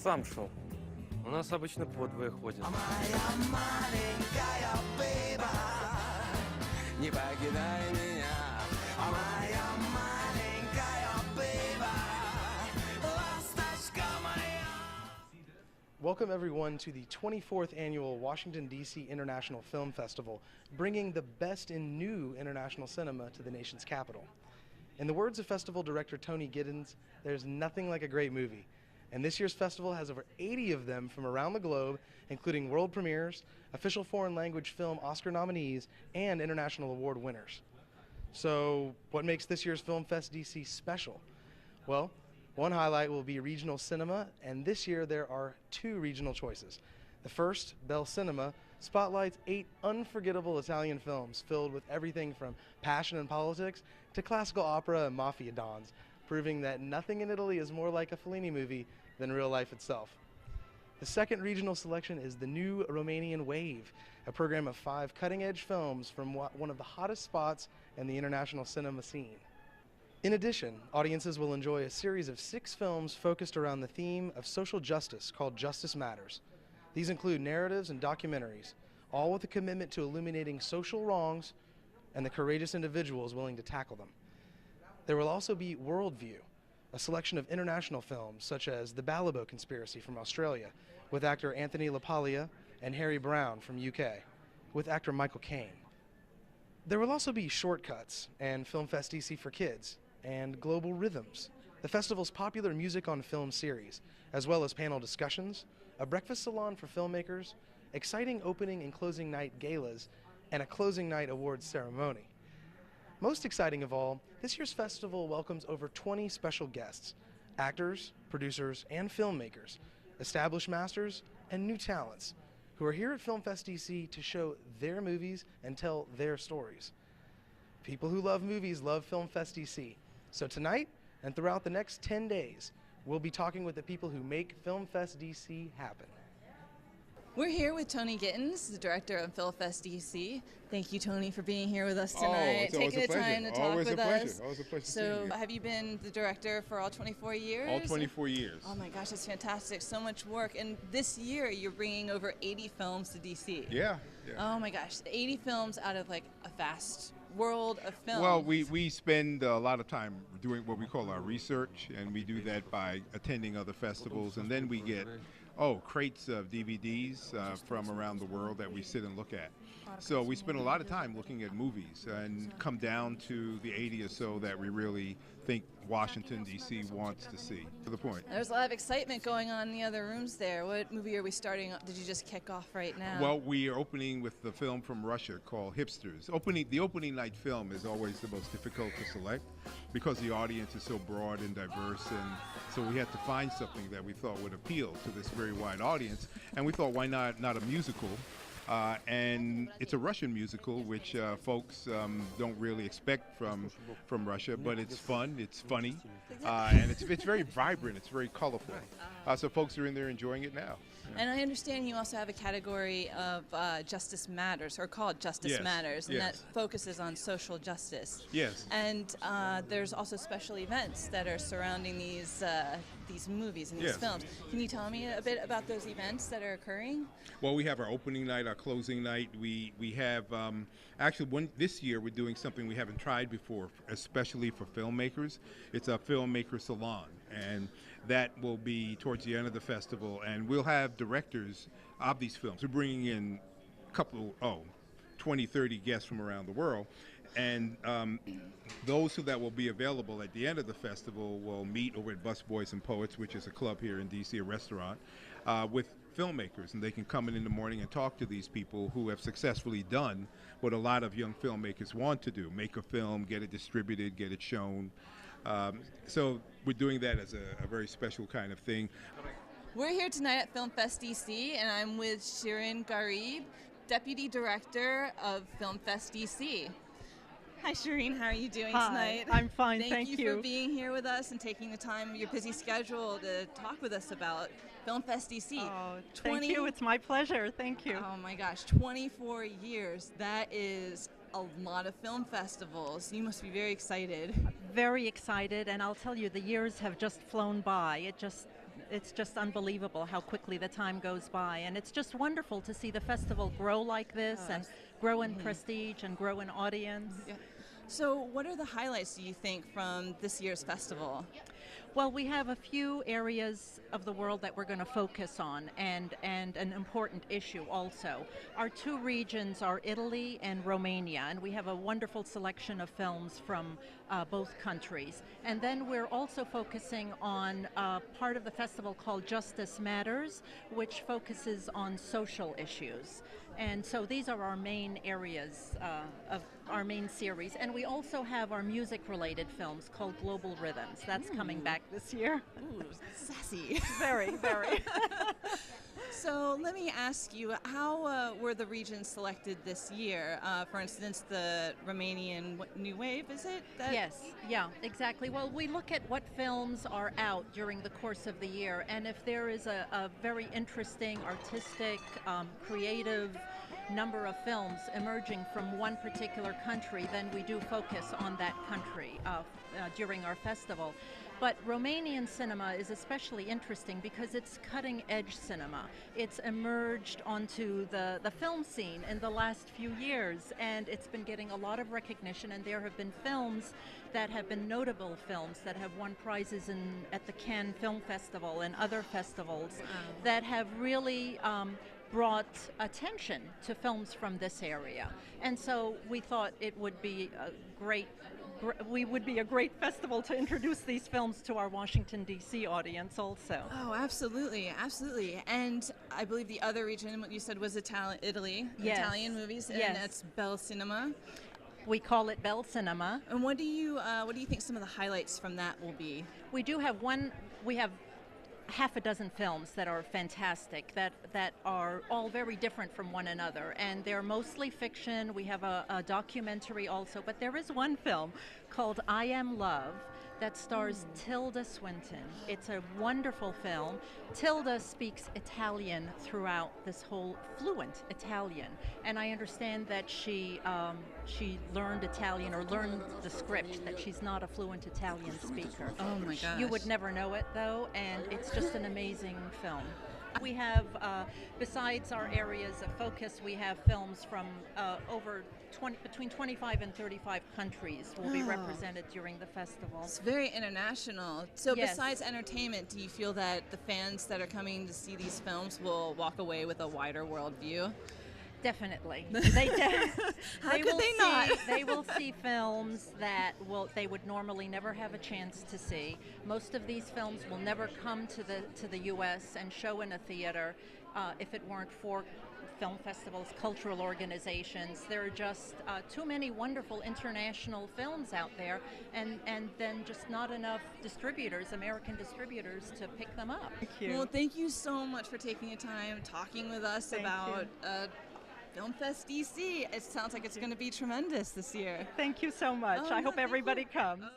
сам шел. У нас обычно по двое ходят. Не покидай меня, моя маленькая бейба, ласточка моя. Welcome everyone to the 24th annual Washington DC International Film Festival, bringing the best in new international cinema to the nation's capital. In the words of festival director Tony Gittens, there's nothing like a great movie. And this year's festival has over 80 of them from around the globe, including world premieres, official foreign language film Oscar nominees, and international award winners. So, what makes this year's Filmfest DC special? Well, one highlight will be regional cinema, and this year there are two regional choices. The first, Bell Cinema, spotlights 8 unforgettable Italian films filled with everything from passion and politics to classical opera and mafia dons, proving that nothing in Italy is more like a Fellini movie than real life itself. The second regional selection is the new Romanian Wave, a program of 5 cutting-edge films from one of the hottest spots in the international cinema scene. In addition, audiences will enjoy a series of 6 films focused around the theme of social justice called Justice Matters. These include narratives and documentaries, all with a commitment to illuminating social wrongs and the courageous individuals willing to tackle them. There will also be Worldview, a selection of international films such as The Balibo Conspiracy from Australia, with actor Anthony LaPaglia, and Harry Brown from UK, with actor Michael Caine. There will also be Shortcuts and Filmfest DC for Kids, and Global Rhythms, the festival's popular music on film series, as well as panel discussions, a breakfast salon for filmmakers, exciting opening and closing night galas, and a closing night awards ceremony. Most exciting of all, this year's festival welcomes over 20 special guests, actors, producers, and filmmakers, established masters, and new talents, who are here at Filmfest DC to show their movies and tell their stories. People who love movies love Filmfest DC. So tonight, and throughout the next 10 days, we'll be talking with the people who make Filmfest DC happen. We're here with Tony Gittens, the director of Filmfest DC. Thank you, Tony, for being here with us tonight, taking the time to talk with us. Always a pleasure. So, have you been the director for all 24 years? All 24 years. Oh my gosh, that's fantastic. So much work. And this year, you're bringing over 80 films to DC. Yeah. Oh my gosh, 80 films out of like a vast world of films. Well, we spend a lot of time doing what we call our research, and we do that by attending other festivals, and then we get crates of DVDs from around the world that we sit and look at. So we spend a lot of time looking at movies and come down to the 80 or so that we really think Washington, D.C. wants to see. To the point. There's a lot of excitement going on in the other rooms there. What movie are we starting? Did you just kick off right now? Well, we are opening with the film from Russia called Hipsters. The opening night film is always the most difficult to select because the audience is so broad and diverse, and so we had to find something that we thought would appeal to this very wide audience, and we thought, why not a musical? And it's a Russian musical, which folks don't really expect from Russia, but it's fun, it's funny, and it's very vibrant, it's very colorful. So folks are in there enjoying it now. And I understand you also have a category of Justice Matters, or called Justice Matters, and that focuses on social justice. Yes. And there's also special events that are surrounding these movies and these films. Can you tell me a bit about those events that are occurring? Well, we have our opening night, our closing night. We have this year we're doing something we haven't tried before, especially for filmmakers. It's a filmmaker salon, and that will be towards the end of the festival, and we'll have directors of these films. We're bringing in a couple, 20, 30 guests from around the world, and those that will be available at the end of the festival will meet over at Busboys and Poets, which is a club here in DC, a restaurant, with filmmakers, and they can come in the morning and talk to these people who have successfully done what a lot of young filmmakers want to do: make a film, get it distributed, get it shown. So we're doing that as a very special kind of thing. We're here tonight at Filmfest DC, and I'm with Shirin Ghareeb, Deputy Director of Filmfest DC. Hi Shirin, how are you doing tonight? I'm fine, thank you. Thank you for being here with us and taking the time of your busy schedule to talk with us about Filmfest DC. Oh, thank you, it's my pleasure, thank you. Oh my gosh, 24 years, that is a lot of film festivals. You must be very excited. Very excited, and I'll tell you, the years have just flown by. it's just unbelievable how quickly the time goes by. And it's just wonderful to see the festival grow like this and grow in prestige and grow in audience. Yeah. So what are the highlights, do you think, from this year's festival? Well, we have a few areas of the world that we're going to focus on, and an important issue also. Our two regions are Italy and Romania, and we have a wonderful selection of films from both countries. And then we're also focusing on part of the festival called Justice Matters, which focuses on social issues. And so these are our main areas of our main series. And we also have our music-related films called Global Rhythms. That's coming back this year. Ooh, sassy. Very, very. So let me ask you, how were the regions selected this year? For instance, the Romanian New Wave, is it? Yes, yeah, exactly. Well, we look at what films are out during the course of the year, and if there is a very interesting, artistic, creative number of films emerging from one particular country, then we do focus on that country during our festival. But Romanian cinema is especially interesting because it's cutting-edge cinema. It's emerged onto the film scene in the last few years, and it's been getting a lot of recognition, and there have been films that have been notable films that have won prizes at the Cannes Film Festival and other festivals that have really brought attention to films from this area. And so we thought it would be a great festival to introduce these films to our Washington, D.C. audience also. Oh, absolutely, absolutely. And I believe the other region, what you said, was Italy, Yes. Italian movies, and Yes. that's Bell Cinema. We call it Bell Cinema. And what do you think some of the highlights from that will be? We have half a dozen films that are fantastic, that are all very different from one another, and they're mostly fiction. We have a documentary also, but there is one film called I Am Love that stars Tilda Swinton. It's a wonderful film. Tilda speaks Italian throughout this whole, fluent Italian, and I understand that she learned Italian or learned the script, that she's not a fluent Italian speaker. Oh my gosh. You would never know it though, and it's just an amazing film. We have, besides our areas of focus, we have films from between 25 and 35 countries will be represented during the festival. It's very international. So Yes. besides entertainment, do you feel that the fans that are coming to see these films will walk away with a wider worldview? Definitely. How could they not? They will see films that they would normally never have a chance to see. Most of these films will never come to the U.S. and show in a theater if it weren't for film festivals, cultural organizations. There are just too many wonderful international films out there, and then just not enough distributors, American distributors, to pick them up. Thank you. Well, thank you so much for taking the time talking with us about Filmfest DC. It sounds like it's going to be tremendous this year. Thank you so much. Oh, I no, hope thank everybody you. comes. Oh,